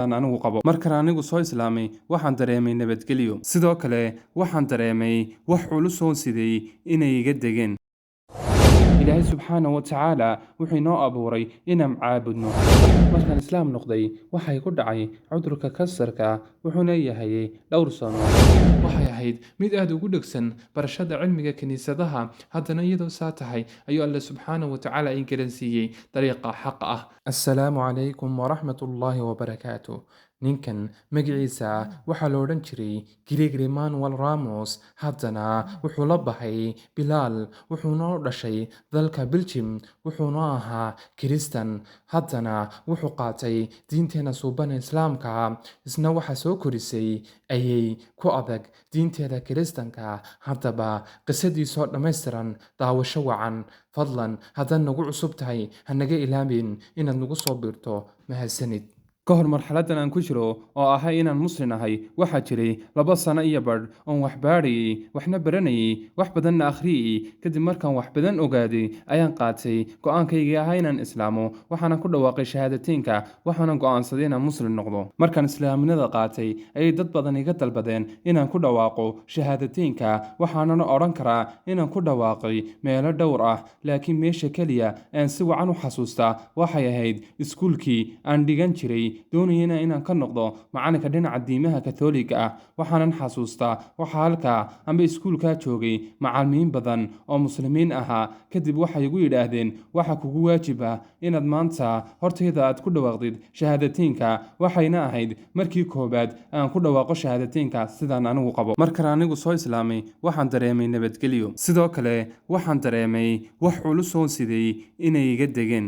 anigu qabo. Markaan anigu soo islaamay waxaan dareemay nabadgelyo, sidoo kale waxaan dareemay wax culus oo siday inay iga degeen. ilaahay subxaanahu wa tacaala wuxuu inoo abuuray inaan caabudno. markaan islaam noqday waxay ku dhacay cudurka kansarka, wuxuuna yahay dhowr sano. waxay ahayd mid aad ugu dhegsan barashada cilmiga kiniisadaha, haddana iyadoo saa tahay ayuu alle subxaanahu wa tacaala in garansiiyey dariiqa xaqa ah. assalaamu calaykum waraxmatullaahi wabarakaatu. ninkan magaciisa waxaa la odhan jiray Gregory Manuel Ramos, haddana wuxuu la baxay Bilaal, wuxuuna u dhashay dalka Belgium, wuxuuna ahaa Kiristan, haddana wuxuu qaatay diinteena suuban Islaamka. isna waxaa soo korisay ayay ku adag diinteeda Kiristanka. haddaba qisadiisoo dhammaystiran daawasho wacan. fadlan haddaad nagu cusub tahay ha naga ilaabin inaad nagu soo biirto. mahadsanid. ka hor marxaladdan aan ku jiro oo ahay inaan muslin ahay, waxaa jiray 2 sano iyo badh oon wax baadhayay, waxna baranayay, wax badanna akhriyay. kadib markaan wax badan ogaaday ayaan qaatay go-aankaygii ahaa inaan islaamo, waxaana ku dhawaaqay shahaadateynka, waxaana go'aansaday inaan muslim noqdo. markaan islaaminada qaatay ayay dad badan iga dalbadeen inaan ku dhawaaqo shahaadateynka, waxaanana odhan karaa inaan ku dhawaaqay meelo dhowr ah, laakiin meesha keliya aan si wacan u xasuustaa waxay ahayd iskuulkii aan dhigan jiray, doonayana inaan ka noqdo macalinka dhinaca diimaha kathooliga ah. waxaanan xasuustaa waxaa halkaa amba iskuulkaa joogay macalimiin badan oo muslimiin ahaa. kadib waxay igu yidhaahdeen waxa kugu waajib ah inaad maanta hortayda aad ku dhawaaqdid shahaadateynka. waxayna ahayd markii koowaad aan ku dhawaaqo shahaadateynka sidaan anigu qabo. markaan anigu soo islaamay waxaan dareemay nabadgelyo, sidoo kale waxaan dareemay wax culus oo siday inay iga degeen.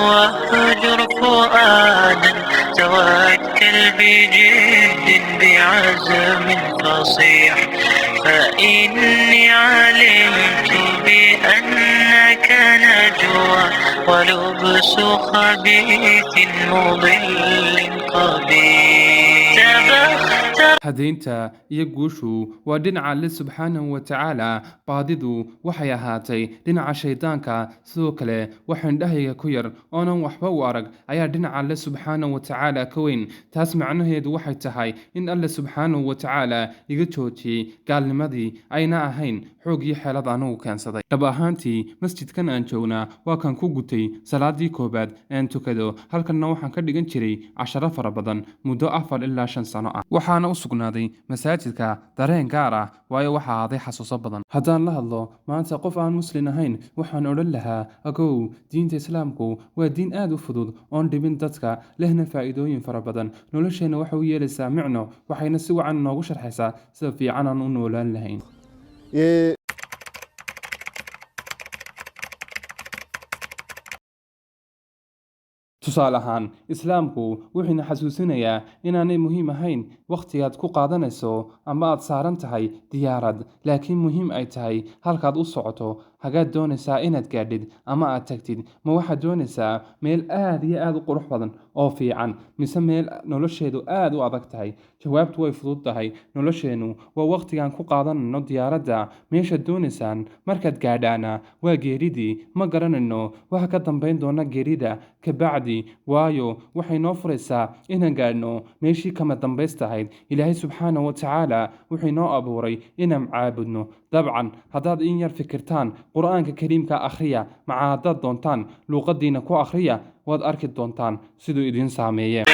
وهجر فؤادا توكل بجد بعزم فصيح فإني علمت بأنك نجوى ولبس خبيث مضل قبيح. hadaynta iyo guushu waa dhinaca alle subxaanahu wa tacaala, baadidu waxay ahaatay dhinaca shaydaanka. sidoo kale waxa indhahayga ku yar oonan waxba u arag ayaa dhinaca alle subxaanahu wa tacaala ka weyn. taas macnaheedu waxay tahay in alle subxaanahu wa tacaala iga joojiyey gaalnimadii, ayna ahayn xoog iyo xeelad anigu keensaday. dhab ahaantii masjidkan aan joognaa waa kan ku gutay salaadii koobaad aan tukado, halkanna waxaan ka dhigan jiray casharo fara badan muddo 4 ilaa 5 sano ah. waxaana u sugnaaday masaajidka dareen gaar ah, waayo waxaa ahaaday xasuuso badan. haddaan la hadlo maanta qof aan muslin ahayn waxaan odhan lahaa agow, diinta islaamku waa diin aad u fudud oon dhibin dadka, lehna faa'iidooyin fara badan. nolosheenna waxay u yeelaysaa micno, waxayna si wacan noogu sharxaysaa sida fiican aan u noolaan lahayn. tusaale ahaan, islaamku wuxuuna xasuusinayaa inaanay muhiim ahayn wakhtigaad ku qaadanayso ama aad saaran tahay diyaarad, laakiin muhiim ay tahay halkaad u socoto. hagaad doonaysaa inaad gaadhid ama aad tagtid? ma waxaad doonaysaa meel aad iyo aad u qurux badan oo fiican, mise meel nolosheedu aad u adag tahay? jawaabtu way fudud tahay. nolosheennu waa wakhtigaan ku qaadanayno diyaaradda. meeshaad doonaysaan markaad gaadhaana waa geeridii. ma garanayno waxa ka dambayn doona geerida ka bacdi, waayo waxay noo furaysaa inaan gaadhno meeshii kama dambaystahayd. ilaahay subxaanahu wa tacaala wuxuu inoo abuuray inaan caabudno. dabcan haddaad in yar fikirtaan, qur-aanka kariimka akhriya, maca haddaad doontaan luuqadiina ku akhriya, waad arki doontaan siduu idiin saameeye.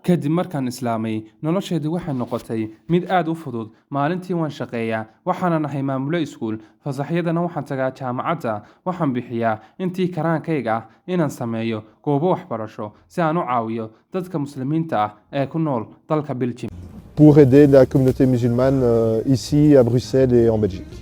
kadib markaan islaamay nolosheedii waxay noqotay mid aad u fudud. maalintii waan shaqeeyaa, waxaana nahay maamulo iskuul. fasaxyadana waxaan tagaa jaamacadda. waxaan bixiyaa intii karaankayga ah inaan sameeyo goobo waxbarasho si aan u caawiyo dadka muslimiinta ah ee ku nool dalka Belgium. Pour aider la communauté musulmane ici à Bruxelles et en Belgique.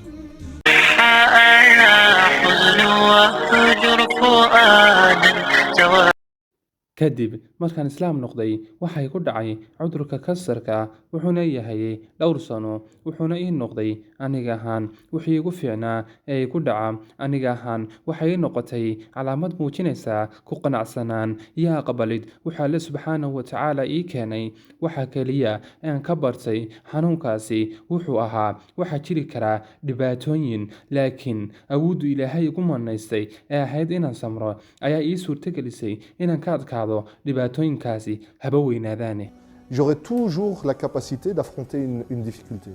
kadib markaan islaam noqday waxay ku dhacay cudurka kansarka wuxuuna yahay dhowr sano wuxuuna ii noqday aniga ahaan wixii igu fiicnaa ee igu dhaca aniga ahaan waxay ii noqotay calaamad muujinaysa ku qanacsanaan iyo aqbalid waxa alle subxaanahu watacaala ii keenay waxa keliya aan ka bartay xanuunkaasi wuxuu ahaa waxaa jiri karaa dhibaatooyin laakiin awooddu ilaahay igu manaystay ee ahayd inaan samro ayaa ii suurtagelisay inaan ka adkaado dhibaatooyinkaasi haba weynaadaane J'aurai toujours la capacité d'affronter une difficulté.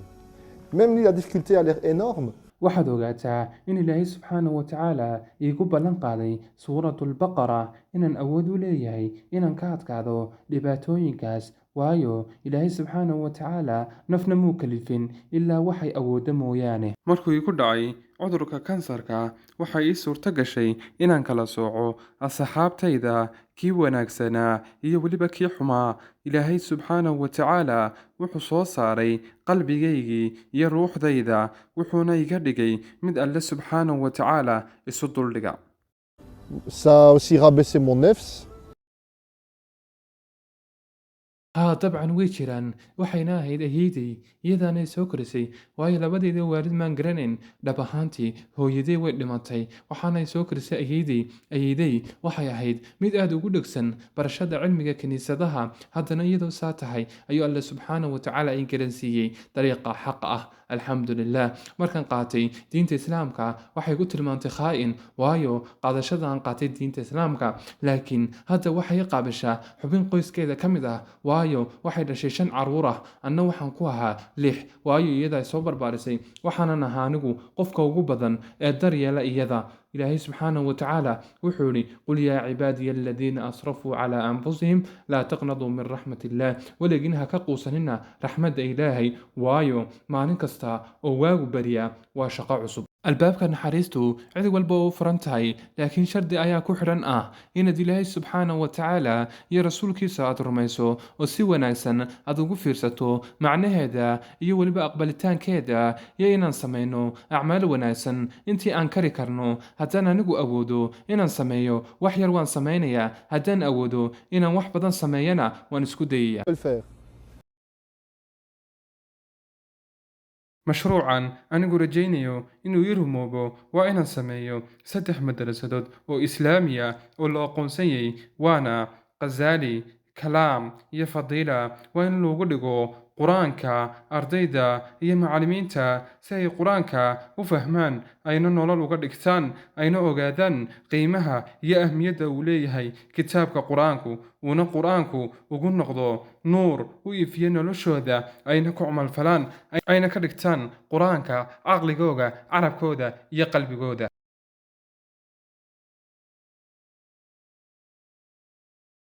Même si la difficulté a l'air énorme, waxaad ogaataa in ilaahay subxaanahu watacaala iigu ballan qaaday suuratulbaqara inaan awood u leeyahay inaan ka adkaado dhibaatooyinkaas waayo ilaahay subxaanahu watacaala nafna muu kalifin ilaa waxay awoodda mooyaane markuu iigu dhacay cudurka kansarka waxay ii suurto gashay inaan kala sooco asxaabtayda kii wanaagsanaa iyo weliba kii xumaa ilaahay subxaanahu watacaala wuxuu soo saaray qalbigaygii iyo ruuxdayda wuxuuna iga dhigay mid alle subxaanahu watacaala isu duldhiga ça a aussi rabaissé mon nefs. haa dabcan way jiraan waxayna ahayd ayeeday iyadaanay soo korisay waayo labadeeda waalid maan garanayn dhab ahaantii hooyadey way dhimatay waxaanay soo korisay ayeeday waxay ahayd mid aad ugu dhegsan barashada cilmiga kiniisadaha haddana iyadoo saa tahay ayuu alle subxaanahu watacaala ay garansiiyey dariiqa xaqa ah alxamdu lilah markaan qaatay diinta islaamka waxay ku tilmaantay khaa'in waayo qaadashada aan qaatay diinta islaamka laakiin hadda waxay qaabishaa xubin qoyskeeda ka mid ah waayo waxay dhashay 5 caruur ah anna waxaan ku ahaa 6 waayo iyada soo barbaarisay waxaanan ahaa anigu qofka ugu badan ee daryeela iyada إلهي سبحانه وتعالى وحولي قل يا عبادي الذين أسرفوا على أنفسهم لا تقنطوا من رحمة الله ولكنها كقوسننا رحمة إلهي وايو ما نكستا أو واو بريا وشقا عصب albaabka naxariistu cid walba u furan tahay laakiin shardi ayaa ku xidhan ah inaad ilaahay subxaana wa tacaala iyo rasuulkiisa aad rumayso oo si wanaagsan aad ugu fiirsato macnaheeda iyo weliba aqbalitaankeeda iyo inaan samayno acmaal wanaagsan intii aan kari karno haddaan anigu awoodo inaan sameeyo wax yar waan samaynayaa haddaan awoodo inaan wax badan sameeyana waan isku dayaya mashruucan anigu rajaynayo inuu ii rumoobo waa inaan sameeyo 3 madarasadood oo islaamiya oo la aqoonsan yahay waana Ghazali, Kalaam iyo Fadiila waa in loogu dhigo quraanka ardayda iyo macallimiinta si ay quraanka u fahmaan ayna nolol uga dhigtaan ayna ogaadaan qiimaha iyo ahmiyadda uu leeyahay kitaabka quraanku una quraanku ugu noqdo nuur u ifiyo noloshooda ayna ku camal falaan ayna ka dhigtaan quraanka aqligooda carabkooda iyo qalbigooda